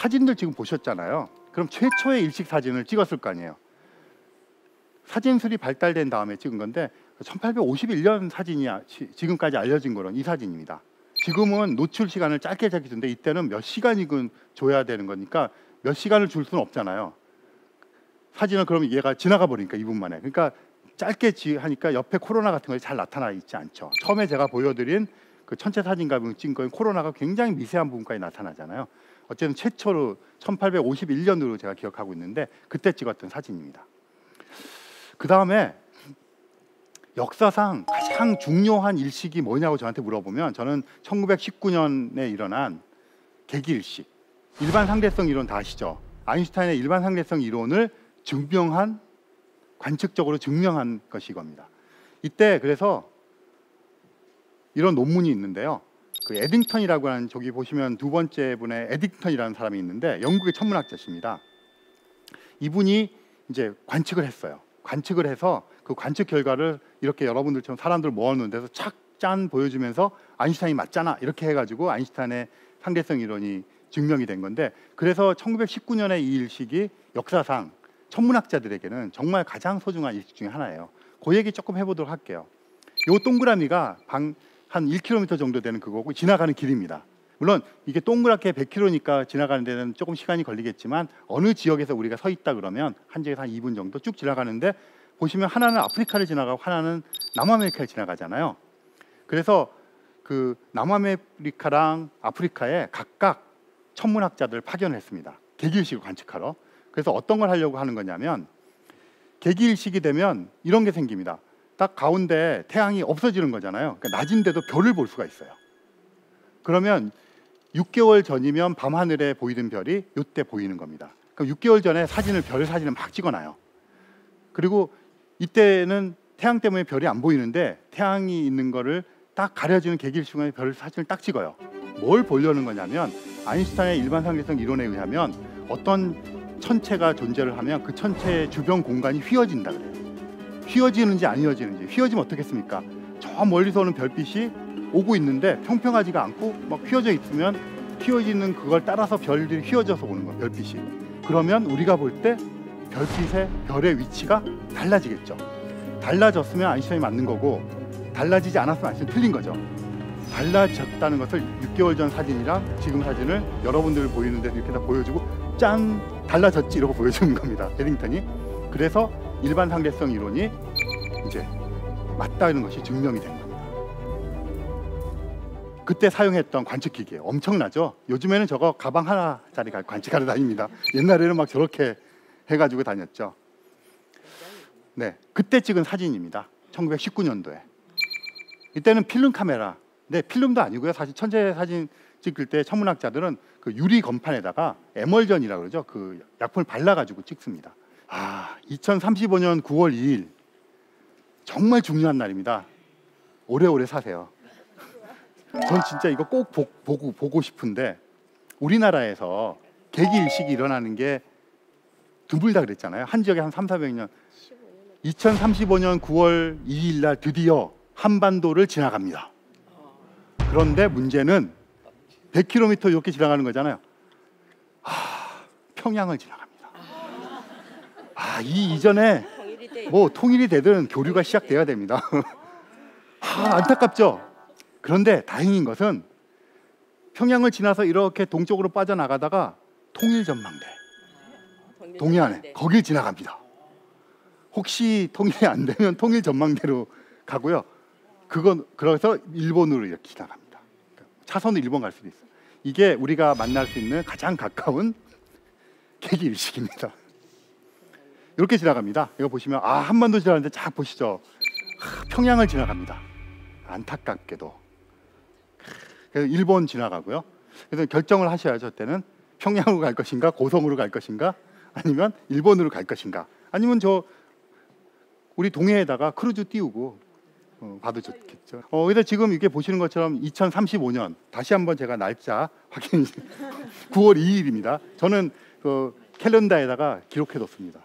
사진들 지금 보셨잖아요. 그럼 최초의 일식 사진을 찍었을 거 아니에요. 사진술이 발달된 다음에 찍은 건데 1851년 사진이 지금까지 알려진 거는 이 사진입니다. 지금은 노출 시간을 짧게 주는데 이때는 몇 시간이건 줘야 되는 거니까 몇 시간을 줄 수는 없잖아요. 사진은 그럼 얘가 지나가 버리니까 2분 만에. 그러니까 짧게 하니까 옆에 코로나 같은 것이 잘 나타나 있지 않죠. 처음에 제가 보여드린 그 천체 사진가병 찍은 거인 코로나가 굉장히 미세한 부분까지 나타나잖아요. 어쨌든 최초로 1851년으로 제가 기억하고 있는데 그때 찍었던 사진입니다. 그 다음에 역사상 가장 중요한 일식이 뭐냐고 저한테 물어보면 저는 1919년에 일어난 개기일식, 일반 상대성 이론 다 아시죠? 아인슈타인의 일반 상대성 이론을 증명한, 관측적으로 증명한 것이 이겁니다. 이때 그래서 이런 논문이 있는데요. 그 에딩턴이라고 하는, 저기 보시면 두 번째 분의 에딩턴이라는 사람이 있는데 영국의 천문학자십니다. 이분이 이제 관측을 했어요. 관측을 해서 그 관측 결과를 이렇게 여러분들처럼 사람들 모아놓은 데서 착짠 보여주면서 아인슈타인이 맞잖아 이렇게 해가지고 아인슈타인의 상대성 이론이 증명이 된 건데, 그래서 1919년의 이 일식이 역사상 천문학자들에게는 정말 가장 소중한 일식 중에 하나예요. 그 얘기 조금 해보도록 할게요. 요 동그라미가 한 1km 정도 되는 그거고 지나가는 길입니다. 물론 이게 동그랗게 100km니까 지나가는 데는 조금 시간이 걸리겠지만 어느 지역에서 우리가 서 있다 그러면 한 지역에서 한 2분 정도 쭉 지나가는데, 보시면 하나는 아프리카를 지나가고 하나는 남아메리카를 지나가잖아요. 그래서 그 남아메리카랑 아프리카에 각각 천문학자들 파견을 했습니다. 개기일식을 관측하러. 그래서 어떤 걸 하려고 하는 거냐면, 개기일식이 되면 이런 게 생깁니다. 딱 가운데 태양이 없어지는 거잖아요. 그러니까 낮인데도 별을 볼 수가 있어요. 그러면 6개월 전이면 밤하늘에 보이던 별이 이때 보이는 겁니다. 그럼 6개월 전에 별 사진을 막 찍어놔요. 그리고 이때는 태양 때문에 별이 안 보이는데 태양이 있는 거를 딱 가려지는 개기일식의 별 사진을 딱 찍어요. 뭘 보려는 거냐면, 아인슈타인의 일반 상대성 이론에 의하면 어떤 천체가 존재를 하면 그 천체의 주변 공간이 휘어진다 그래요. 휘어지는지 안 휘어지는지. 휘어지면 어떻겠습니까? 저 멀리서 오는 별빛이 오고 있는데 평평하지가 않고 막 휘어져 있으면 휘어지는 그걸 따라서 별들이 휘어져서 오는 거예요, 별빛이. 그러면 우리가 볼 때 별의 위치가 달라지겠죠. 달라졌으면 아인슈타인이 맞는 거고, 달라지지 않았으면 아인슈타인이 틀린 거죠. 달라졌다는 것을 6개월 전 사진이랑 지금 사진을 여러분들 보이는데 이렇게 다 보여주고 짠! 달라졌지 이러고 보여주는 겁니다, 에딩턴이. 그래서 일반 상대성 이론이 이제 맞다는 것이 증명이 된 겁니다. 그때 사용했던 관측기기예요. 엄청나죠? 요즘에는 저거 가방 하나짜리 관측하러 다닙니다. 옛날에는 막 저렇게 해가지고 다녔죠. 네, 그때 찍은 사진입니다. 1919년도에. 이때는 필름 카메라. 네, 필름도 아니고요. 사실 천체 사진 찍을 때 천문학자들은 그 유리 건판에다가 에멀전이라고 그러죠. 그 약품을 발라가지고 찍습니다. 2035년 9월 2일 정말 중요한 날입니다. 오래오래 사세요. 전 진짜 이거 꼭 보고 싶은데, 우리나라에서 개기일식이 일어나는 게 드물다 그랬잖아요. 한 지역에 한 300~400년. 2035년 9월 2일 날 드디어 한반도를 지나갑니다. 그런데 문제는 100km 이렇게 지나가는 거잖아요. 평양을 지나갑니다. 이 이전에 뭐 통일이 되든 교류가 시작돼야 됩니다. 안타깝죠. 그런데 다행인 것은 평양을 지나서 이렇게 동쪽으로 빠져나가다가 통일전망대, 동해안에 거길 지나갑니다. 혹시 통일이 안 되면 통일전망대로 가고요. 그래서 일본으로 이렇게 지나갑니다. 차선은 일본 갈 수도 있어요. 이게 우리가 만날 수 있는 가장 가까운 개기일식입니다. 이렇게 지나갑니다. 이거 보시면 한반도 지나가는데 쫙 보시죠. 평양을 지나갑니다. 안타깝게도. 그래서 일본 지나가고요. 그래서 결정을 하셔야죠. 그때는 평양으로 갈 것인가, 고성으로 갈 것인가, 아니면 일본으로 갈 것인가, 아니면 우리 동해에다가 크루즈 띄우고 봐도 좋겠죠. 그래서 지금 이렇게 보시는 것처럼 2035년 다시 한번 제가 날짜 확인 9월 2일입니다. 저는 그 캘린더에다가 기록해뒀습니다.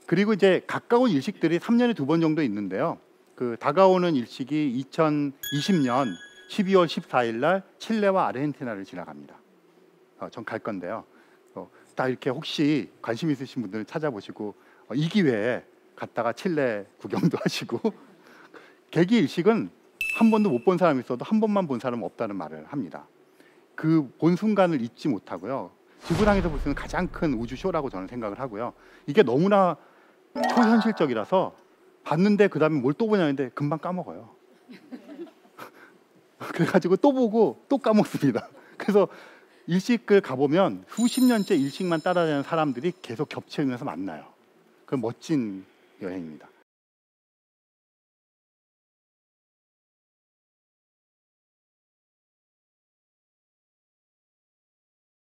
그리고 이제 가까운 일식들이 3년에 2번 정도 있는데요. 그 다가오는 일식이 2020년 12월 14일 날 칠레와 아르헨티나를 지나갑니다. 전 갈 건데요. 딱 이렇게 혹시 관심 있으신 분들은 찾아보시고 이 기회에 갔다가 칠레 구경도 하시고 개기 일식은 한 번도 못 본 사람이 있어도 한 번만 본 사람은 없다는 말을 합니다. 그 본 순간을 잊지 못하고요. 지구상에서 볼 수 있는 가장 큰 우주 쇼라고 저는 생각을 하고요. 이게 너무나 초현실적이라서 봤는데 그 다음에 뭘 또 보냐는데 금방 까먹어요. 그래가지고 또 보고 또 까먹습니다. 그래서 일식을 가보면 수십 년째 일식만 따라다니는 사람들이 계속 겹쳐지면서 만나요. 그 멋진 여행입니다.